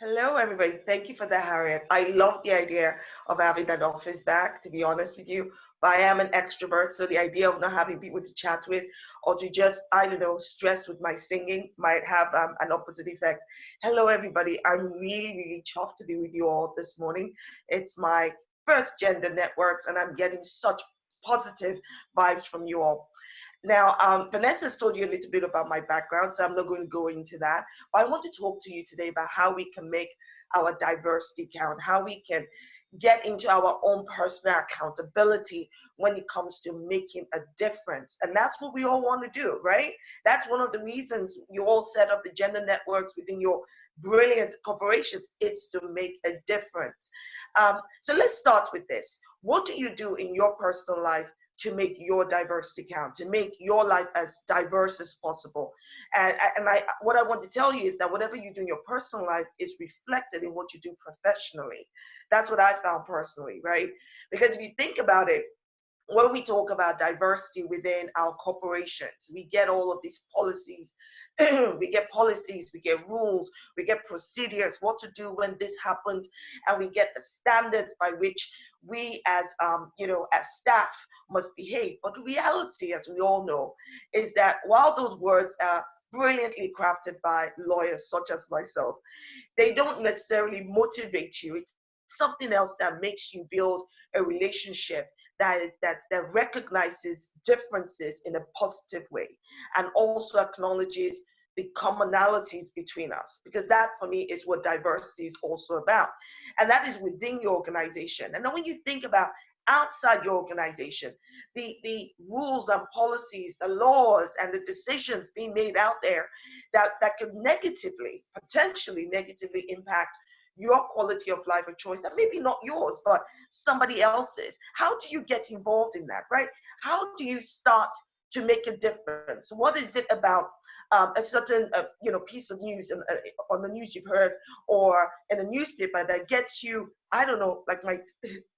Hello, everybody. Thank you for that, Harriet. I love the idea of having that office back, to be honest with you. But I am an extrovert, so the idea of not having people to chat with or to just, I don't know, stress with my singing might have an opposite effect. Hello, everybody. I'm really, really chuffed to be with you all this morning. It's my first Gender Networks, and I'm getting such positive vibes from you all. Now, Vanessa's told you a little bit about my background, so I'm not going to go into that. But I want to talk to you today about how we can make our diversity count, how we can get into our own personal accountability when it comes to making a difference. And that's what we all want to do, right? That's one of the reasons you all set up the gender networks within your brilliant corporations. It's to make a difference. So let's start with this. What do you do in your personal life to make your diversity count, to make your life as diverse as possible? What I want to tell you is that whatever you do in your personal life is reflected in what you do professionally. That's what I found personally, right? Because if you think about it, when we talk about diversity within our corporations, we get all of these policies. We get rules, we get procedures, what to do when this happens, and we get the standards by which we as staff must behave. But the reality, as we all know, is that while those words are brilliantly crafted by lawyers such as myself, they don't necessarily motivate you. It's something else that makes you build a relationship that recognizes differences in a positive way and also acknowledges the commonalities between us, because that for me is what diversity is also about, and that is within your organization. And then when you think about outside your organization, the rules and policies, the laws and the decisions being made out there that could potentially negatively impact your quality of life or choice, and maybe not yours, but somebody else's. How do you get involved in that, right? How do you start to make a difference? What is it about a certain piece of news on the news you've heard or in a newspaper that gets you, I don't know, like my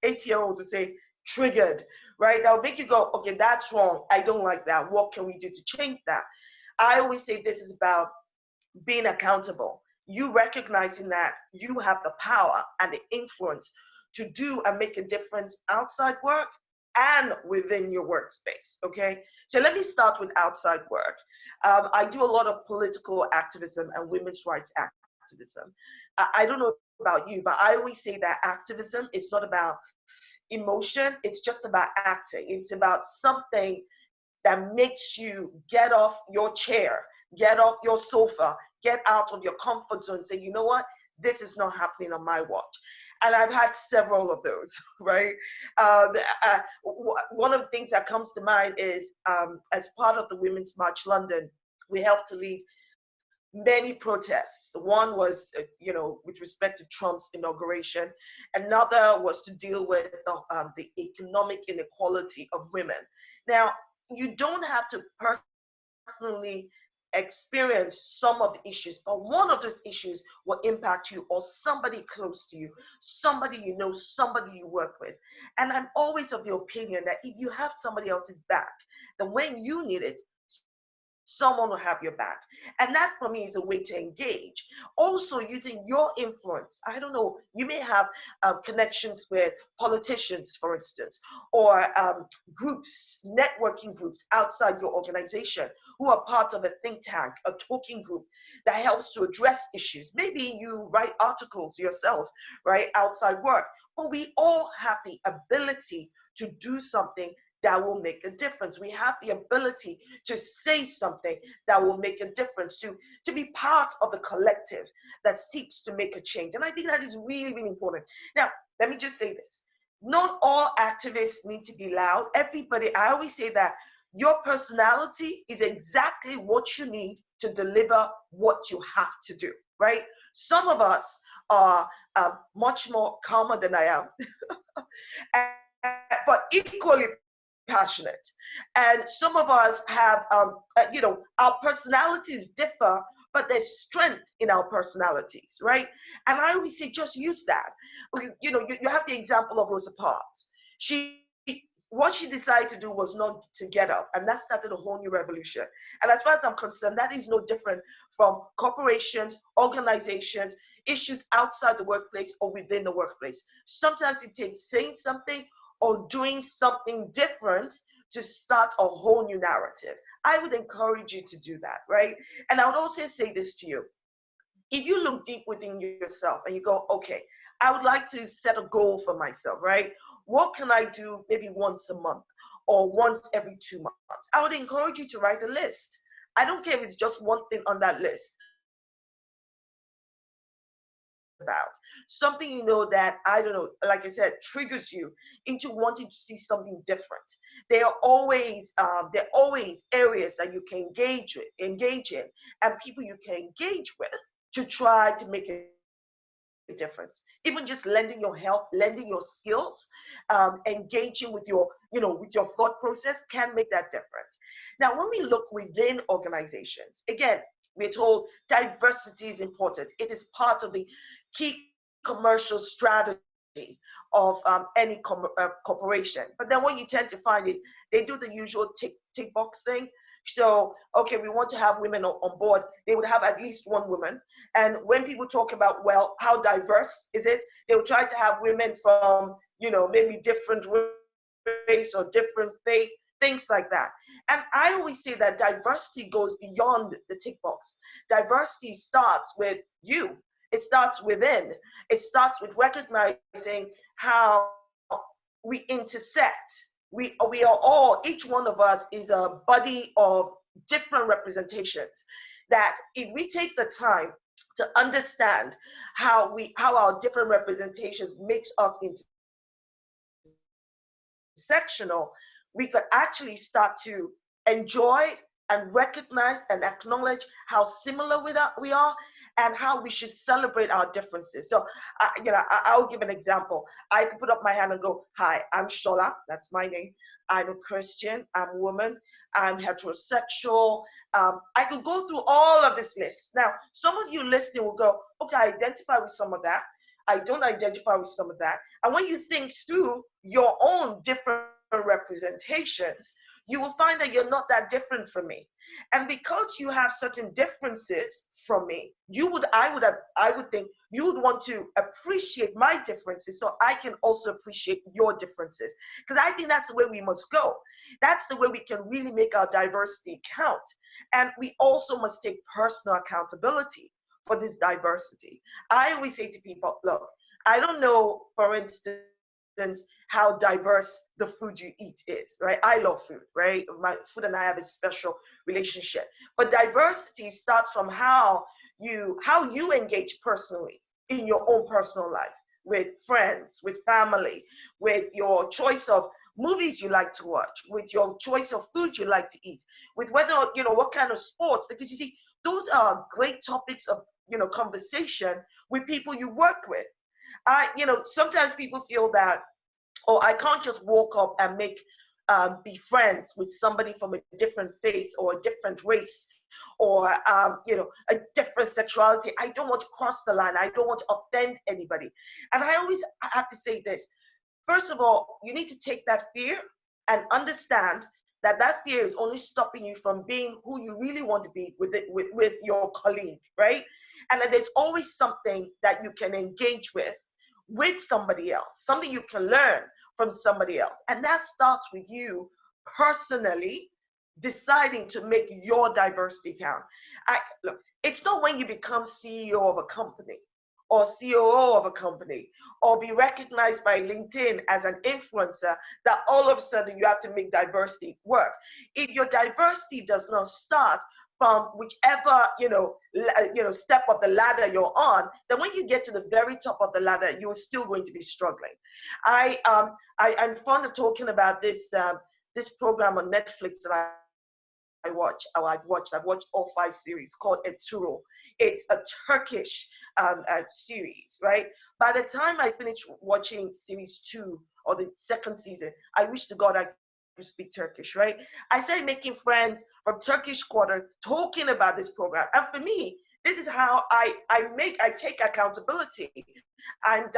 8-year-old to say, triggered, right? That'll make you go, okay, that's wrong. I don't like that. What can we do to change that? I always say this is about being accountable. You recognizing that you have the power and the influence to do and make a difference outside work and within your workspace. Okay, so let me start with outside work. I do a lot of political activism and women's rights activism. I don't know about you, but I always say that activism is not about emotion, it's just about acting. It's about something that makes you get off your chair, get off your sofa, get out of your comfort zone, say, you know what, this is not happening on my watch. And I've had several of those, right? One of the things that comes to mind is as part of the Women's March London, we helped to lead many protests. One was, with respect to Trump's inauguration. Another was to deal with the economic inequality of women. Now, you don't have to personally experience some of the issues, but one of those issues will impact you or somebody close to you, somebody you know, somebody you work with. And I'm always of the opinion that if you have somebody else's back, then when you need it, someone will have your back. And that for me is a way to engage. Also using your influence. I don't know, you may have connections with politicians, for instance, or groups, networking groups outside your organization who are part of a think tank, a talking group that helps to address issues. Maybe you write articles yourself, right, outside work. But we all have the ability to do something that will make a difference. We have the ability to say something that will make a difference, to be part of the collective that seeks to make a change. And I think that is really, really important. Now, let me just say this. Not all activists need to be loud. Everybody, I always say that your personality is exactly what you need to deliver what you have to do, right? Some of us are much more calmer than I am, but equally passionate. And some of us have, our personalities differ, but there's strength in our personalities, right? And I always say, just use that. You have the example of Rosa Parks. What she decided to do was not to get up, and that started a whole new revolution. And as far as I'm concerned, that is no different from corporations, organizations. issues outside the workplace or within the workplace. Sometimes it takes saying something or doing something different to start a whole new narrative. I would encourage you to do that, right? And I would also say this to you. If you look deep within yourself and you go, okay, I would like to set a goal for myself, right? What can I do maybe once a month or once every 2 months? I would encourage you to write a list. I don't care if it's just one thing on that list about something that, I don't know, like I said, triggers you into wanting to see something different. There are always areas that you can engage in, and people you can engage with to try to make a difference. Even just lending your help, lending your skills, engaging with your thought process can make that difference. Now, when we look within organizations, again, we're told diversity is important. It is part of the key commercial strategy of any corporation. But then what you tend to find is they do the usual tick box thing. So, okay, we want to have women on board. They would have at least one woman. And when people talk about, well, how diverse is it? They will try to have women from, maybe different race or different faith, things like that. And I always say that diversity goes beyond the tick box. Diversity starts with you. It starts within. It starts with recognizing how we intersect. We are all, each one of us is a body of different representations. That if we take the time to understand how our different representations makes us intersectional, we could actually start to enjoy and recognize and acknowledge how similar we are and how we should celebrate our differences. So, I'll give an example. I can put up my hand and go, hi, I'm Shola, that's my name. I'm a Christian, I'm a woman, I'm heterosexual. I could go through all of this list. Now, some of you listening will go, okay, I identify with some of that. I don't identify with some of that. And when you think through your own different representations, you will find that you're not that different from me. And because you have certain differences from me, I would think you would want to appreciate my differences so I can also appreciate your differences. Because I think that's the way we must go. That's the way we can really make our diversity count. And we also must take personal accountability for this diversity. I always say to people, look, I don't know, for instance, how diverse the food you eat is, right? I love food, right? My food and I have a special relationship. But diversity starts from how you engage personally in your own personal life, with friends, with family, with your choice of movies you like to watch, with your choice of food you like to eat, with whether, what kind of sports, because you see, those are great topics of, conversation with people you work with. Sometimes people feel that, oh, I can't just walk up and be friends with somebody from a different faith or a different race or, a different sexuality. I don't want to cross the line. I don't want to offend anybody. And I always have to say this. First of all, you need to take that fear and understand that fear is only stopping you from being who you really want to be with your colleague, right? And that there's always something that you can engage with somebody else, something you can learn from somebody else. And that starts with you personally deciding to make your diversity count. Look, it's not when you become CEO of a company or COO of a company or be recognized by LinkedIn as an influencer that all of a sudden you have to make diversity work. If your diversity does not start from whichever step of the ladder you're on, then when you get to the very top of the ladder, you're still going to be struggling. I'm fond of talking about this program on Netflix that I've watched all 5 series called Eturo. It's a Turkish series, right? By the time I finished watching series 2 or the second season, I wish to God I could speak Turkish, right? I started making friends from Turkish quarters talking about this program. And for me, this is how I take accountability. I'm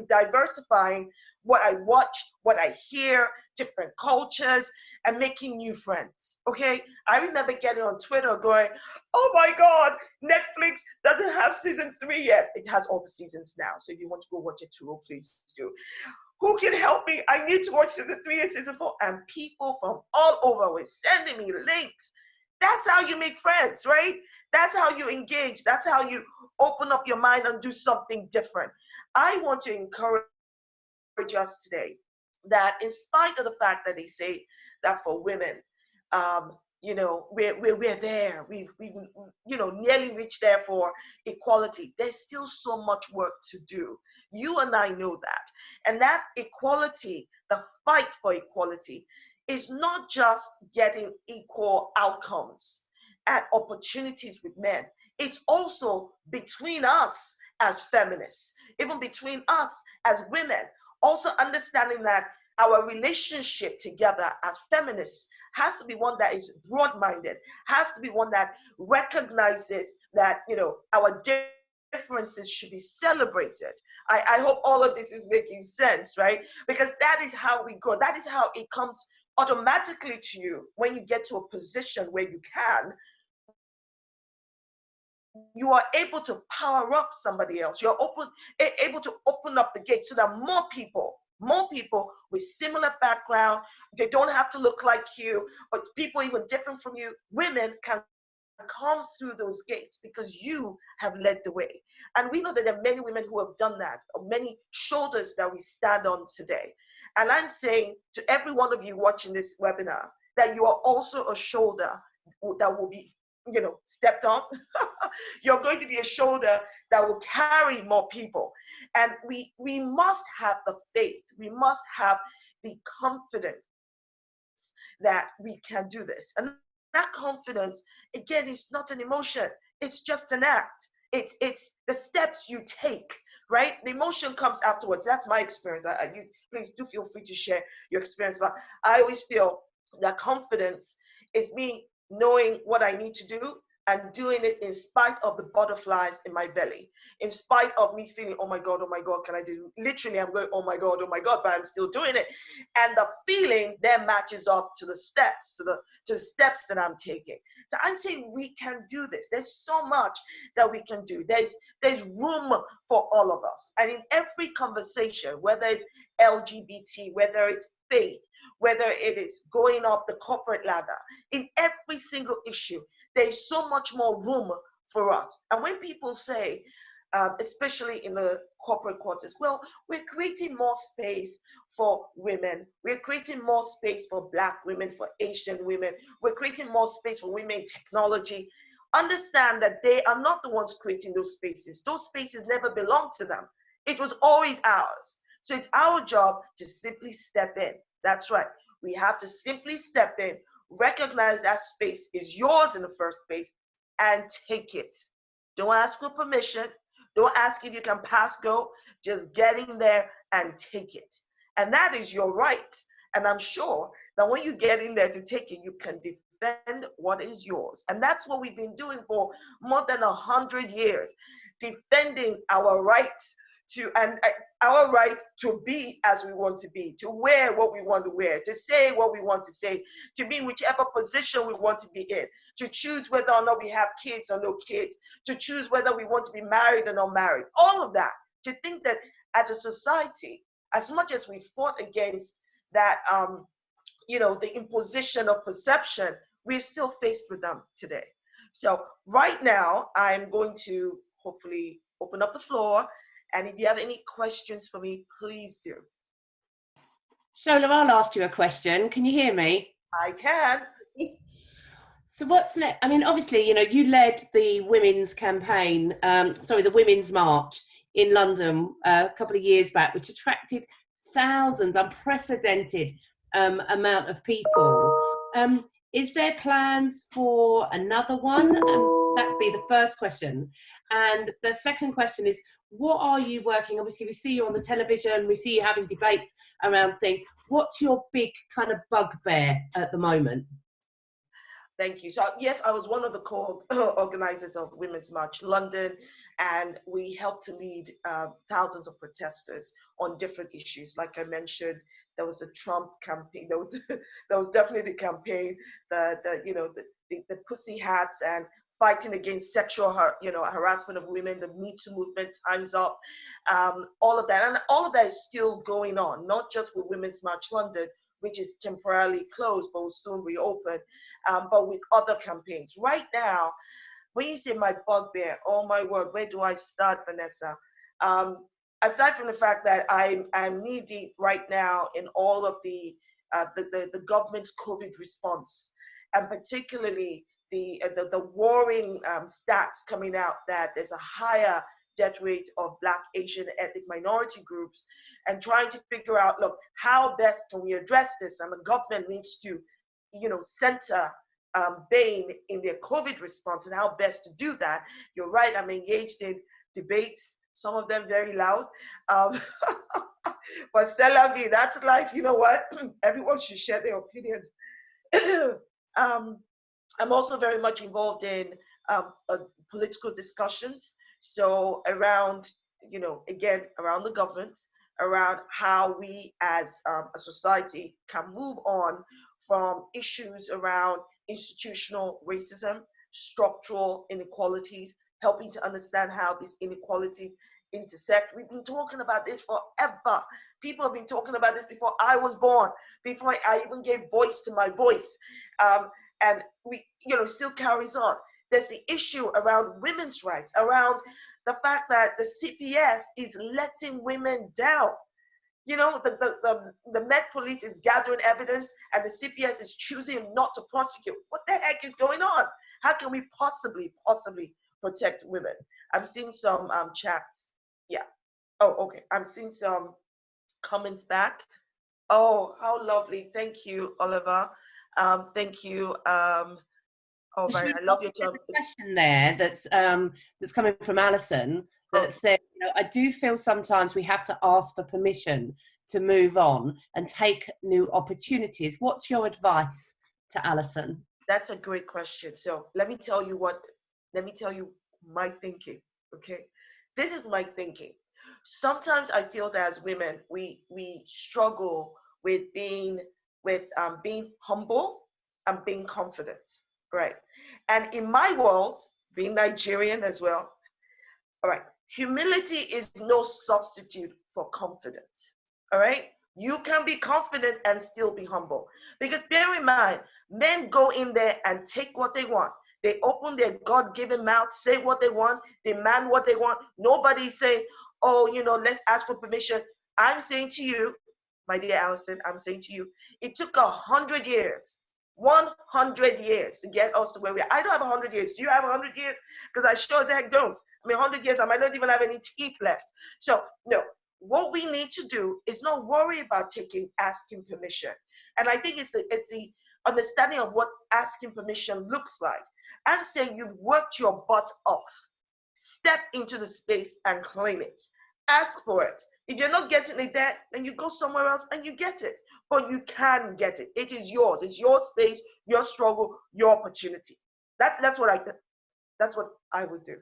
diversifying what I watch, what I hear, different cultures, and making new friends. Okay, I remember getting on Twitter going, "Oh my God, Netflix doesn't have season 3 yet. It has all the seasons now. So if you want to go watch it too, please do. Who can help me? I need to watch season 3 and season 4." And people from all over were sending me links. That's how you make friends, right? That's how you engage. That's how you open up your mind and do something different. I want to encourage us today that in spite of the fact that they say that for women, we're there. We've nearly reached there for equality. There's still so much work to do. You and I know that. And that equality, the fight for equality, is not just getting equal outcomes and opportunities with men. It's also between us as feminists, even between us as women, also understanding that our relationship together as feminists has to be one that is broad-minded, has to be one that recognizes that, our differences should be celebrated. I hope all of this is making sense, right? Because that is how we grow. That is how it comes automatically to you when you get to a position where you are able to power up somebody else. You're able to open up the gate so that more people with similar background, they don't have to look like you, but people even different from you, women can come through those gates because you have led the way. And we know that there are many women who have done that, or many shoulders that we stand on today. And I'm saying to every one of you watching this webinar that you are also a shoulder that will be, stepped on. You're going to be a shoulder that will carry more people. And we must have the faith. We must have the confidence that we can do this. And that confidence, again, is not an emotion. It's just an act. It's the steps you take, right? The emotion comes afterwards. That's my experience. You please do feel free to share your experience. But I always feel that confidence is me knowing what I need to do and doing it in spite of the butterflies in my belly, in spite of me feeling, oh my God, can I do? Literally, I'm going, oh my God, but I'm still doing it. And the feeling then matches up to the steps, to the steps that I'm taking. So I'm saying we can do this. There's so much that we can do. There's room for all of us. And in every conversation, whether it's LGBT, whether it's faith, whether it is going up the corporate ladder, in every single issue, there's so much more room for us. And when people say, especially in the corporate quarters, well, we're creating more space for women. We're creating more space for Black women, for Asian women. We're creating more space for women in technology. Understand that they are not the ones creating those spaces. Those spaces never belonged to them. It was always ours. So it's our job to simply step in. That's right. We have to simply step in, recognize that space is yours in the first place, and take it. Don't ask for permission. Don't ask if you can pass go. Just get in there and take it. And that is your right. And I'm sure that when you get in there to take it, you can defend what is yours. And that's what we've been doing for more than 100 years, defending our rights our right to be as we want to be, to wear what we want to wear, to say what we want to say, to be in whichever position we want to be in, to choose whether or not we have kids or no kids, to choose whether we want to be married or not married. All of that. To think that as a society, as much as we fought against that, the imposition of perception, we're still faced with them today. So right now, I'm going to hopefully open up the floor. And if you have any questions for me, please do. Shola, I'll ask you a question. Can you hear me? I can. So what's next? I mean, obviously, you led the women's campaign, the Women's March in London a couple of years back, which attracted thousands, unprecedented amount of people. Is there plans for another one? That would be the first question. And the second question is, what are you working? Obviously, we see you on the television, we see you having debates around things. What's your big kind of bugbear at the moment? Thank you. So yes, I was one of the co-organizers of Women's March London. and we helped to lead thousands of protesters on different issues. Like I mentioned, there was the Trump campaign. There was definitely the campaign, the pussy hats and fighting against sexual harassment of women, the Me Too movement, Time's Up, all of that. And all of that is still going on, not just with Women's March London, which is temporarily closed but will soon reopen, but with other campaigns. Right now, when you say my bugbear, oh my word, where do I start, Vanessa? Aside from the fact that I'm knee deep right now in all of the government's COVID response, and particularly the worrying stats coming out that there's a higher death rate of Black, Asian, ethnic minority groups, and trying to figure out, look, how best can we address this? And the government needs to, center BAME in their COVID response and how best to do that. You're right, I'm engaged in debates, some of them very loud. But c'est la vie, that's life. You know what? Everyone should share their opinions. I'm also very much involved in political discussions. So around, again, around the government, around how we as a society can move on from issues around institutional racism, structural inequalities, helping to understand how these inequalities intersect. We've been talking about this forever. People have been talking about this before I was born, before I even gave voice to my voice. And we, still carries on. There's the issue around women's rights, around the fact that the CPS is letting women down. The Met Police is gathering evidence and the CPS is choosing not to prosecute. What the heck is going on? How can we possibly protect women? I'm seeing some chats. Yeah. Oh, okay. I'm seeing some comments back. Oh, how lovely. Thank you, Oliver. Thank you. Oh, right. I love your term. Question there that's coming from Alison that said, I do feel sometimes we have to ask for permission to move on and take new opportunities. What's your advice to Alison? That's a great question. So let me tell you my thinking. Okay, this is my thinking. Sometimes I feel that as women, we struggle with being humble and being confident, right? And in my world, being Nigerian as well, all right, humility is no substitute for confidence. All right, you can be confident and still be humble, because bear in mind, men go in there and take what they want. They open their God-given mouth, say what they want, demand what they want. Nobody's saying, oh, let's ask for permission. I'm saying to you, my dear Alison, I'm saying to you, it took 100 years, 100 years to get us to where we are. I don't have 100 years. Do you have 100 years? Because I sure as heck don't. 100 years, I might not even have any teeth left. So, no, what we need to do is not worry about asking permission. And I think it's the understanding of what asking permission looks like. I'm saying you've worked your butt off. Step into the space and claim it. Ask for it. If you're not getting it there, then you go somewhere else and you get it. But you can get it. It is yours. It's your space, your struggle, your opportunity. That's what I would do.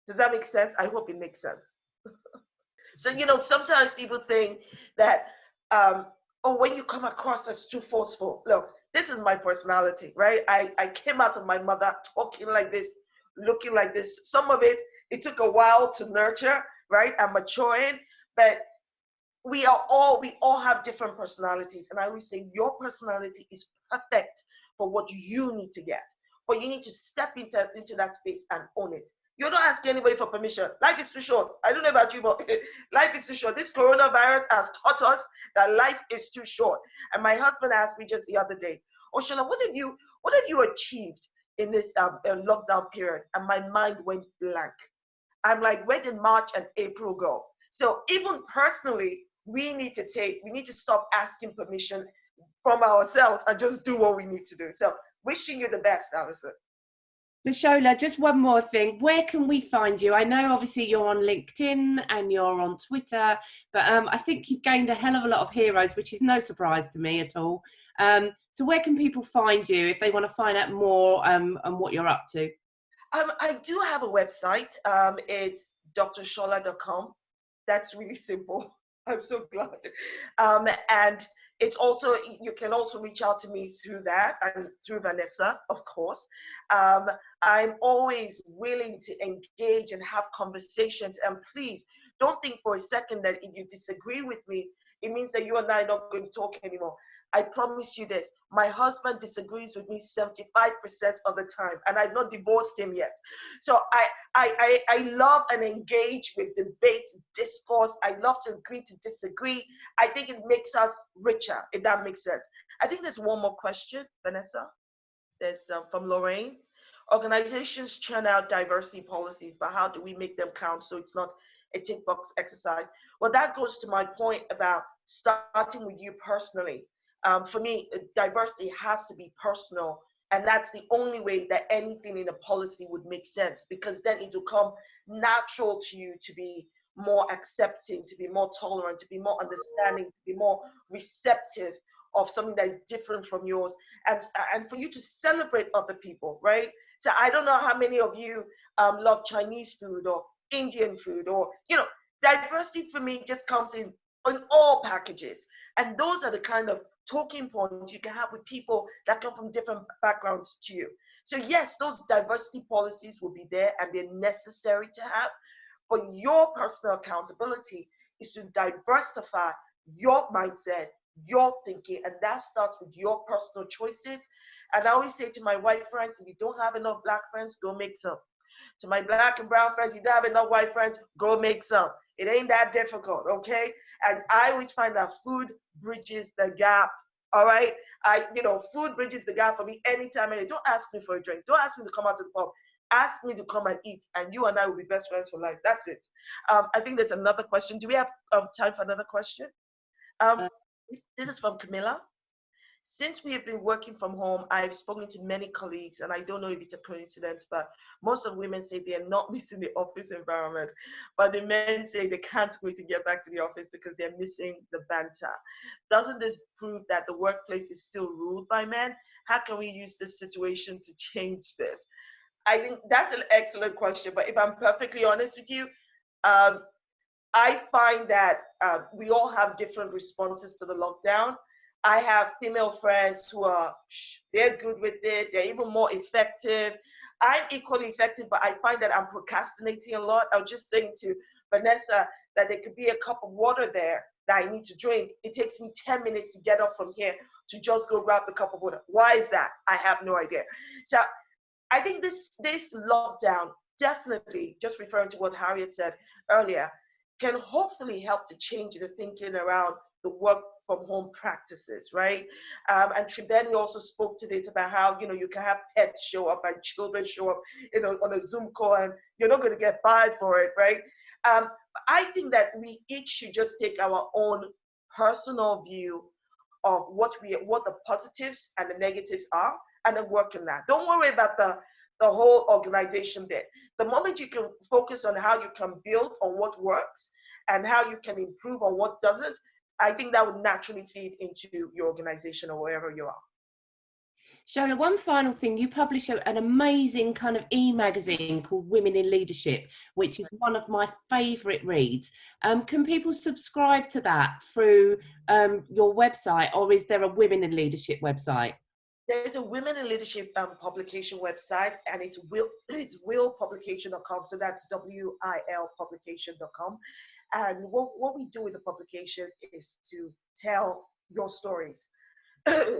Does that make sense? I hope it makes sense. So, sometimes people think that, when you come across as too forceful, look, this is my personality, right? I came out of my mother talking like this, looking like this. Some of it took a while to nurture, right? I'm maturing, but we all have different personalities. And I always say your personality is perfect for what you need to get. But you need to step into that space and own it. You don't ask anybody for permission. Life is too short. I don't know about you, but life is too short. This coronavirus has taught us that life is too short. And my husband asked me just the other day, oh, Shola, what have you achieved in this lockdown period? And my mind went blank. I'm like, where did March and April go? So even personally, we need to stop asking permission from ourselves and just do what we need to do. So wishing you the best, Alison. So Shola, just one more thing. Where can we find you? I know obviously you're on LinkedIn and you're on Twitter, but I think you've gained a hell of a lot of heroes, which is no surprise to me at all. So where can people find you if they want to find out more on what you're up to? I do have a website. It's drshola.com. That's really simple. I'm so glad. And it's also, you can also reach out to me through that and through Vanessa, of course. Um, I'm always willing to engage and have conversations. And please don't think for a second that if you disagree with me, it means that you and I are not going to talk anymore. I promise you this, my husband disagrees with me 75% of the time, and I've not divorced him yet. So I love and engage with debate, discourse. I love to agree to disagree. I think it makes us richer, if that makes sense. I think there's one more question, Vanessa. There's from Lorraine. Organizations churn out diversity policies, but how do we make them count so it's not a tick box exercise? Well, that goes to my point about starting with you personally. For me, diversity has to be personal, and that's the only way that anything in a policy would make sense, because then it will come natural to you to be more accepting, to be more tolerant, to be more understanding, to be more receptive of something that is different from yours, and for you to celebrate other people, right? So I don't know how many of you love Chinese food or Indian food, or diversity for me just comes in all packages, and those are the kind of talking points you can have with people that come from different backgrounds to you. So yes, those diversity policies will be there and they're necessary to have, but your personal accountability is to diversify your mindset, your thinking, and that starts with your personal choices. And I always say to my white friends, if you don't have enough black friends, go make some. To my black and brown friends, you don't have enough white friends, go make some. It ain't that difficult, okay? And I always find that food bridges the gap. All right. Food bridges the gap for me anytime. And don't ask me for a drink. Don't ask me to come out to the pub. Ask me to come and eat, and you and I will be best friends for life. That's it. I think there's another question. Do we have time for another question? Um, Uh, this is from Camilla. Since we have been working from home, I've spoken to many colleagues, and I don't know if it's a coincidence, but most of women say they are not missing the office environment, but the men say they can't wait to get back to the office because they're missing the banter. Doesn't this prove that the workplace is still ruled by men? How can we use this situation to change this? I think that's an excellent question, but if I'm perfectly honest with you, um, I find that we all have different responses to the lockdown. I have female friends who are, they're good with it. They're even more effective. I'm equally effective, but I find that I'm procrastinating a lot. I was just saying to Vanessa that there could be a cup of water there that I need to drink. It takes me 10 minutes to get up from here to just go grab the cup of water. Why is that? I have no idea. So I think this lockdown definitely, just referring to what Harriet said earlier, can hopefully help to change the thinking around the work from home practices, right? And Tribeni also spoke to this about how you can have pets show up and children show up, on a Zoom call, and you're not going to get fired for it, right? I think that we each should just take our own personal view of what the positives and the negatives are, and then work on that. Don't worry about the whole organization bit. The moment you can focus on how you can build on what works and how you can improve on what doesn't, I think that would naturally feed into your organization or wherever you are. Shola, one final thing, you publish an amazing kind of e-magazine called Women in Leadership, which is one of my favourite reads. Can people subscribe to that through your website, or is there a Women in Leadership website? There's a Women in Leadership publication website, and it's willpublication.com. So that's WIL publication.com. And what we do with the publication is to tell your stories.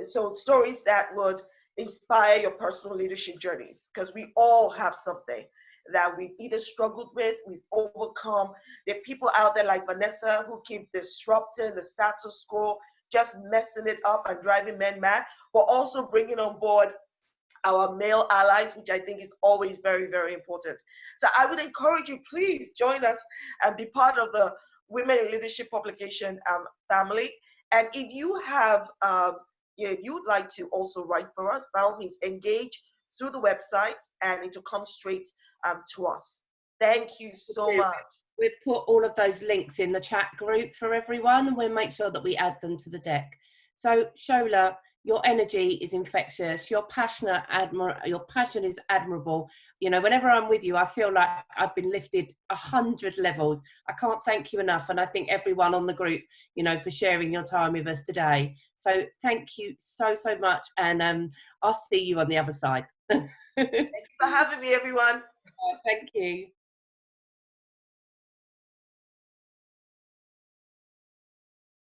So stories that would inspire your personal leadership journeys, because we all have something that we've either struggled with, we've overcome. There are people out there like Vanessa who keep disrupting the status quo, just messing it up and driving men mad, but also bringing on board our male allies, which I think is always very, very important. So I would encourage you, please join us and be part of the Women in Leadership publication family. And if you have, if you would like to also write for us, by all means, engage through the website, and it will come straight to us. Thank you so much. We've put all of those links in the chat group for everyone, and we'll make sure that we add them to the deck. So Shola, Your energy is infectious. Your passion is admirable. You know, whenever I'm with you, I feel like I've been lifted 100 levels. I can't thank you enough. And I think everyone on the group, you know, for sharing your time with us today. So thank you so, so much. And I'll see you on the other side. Thank you for having me, everyone. Thank you.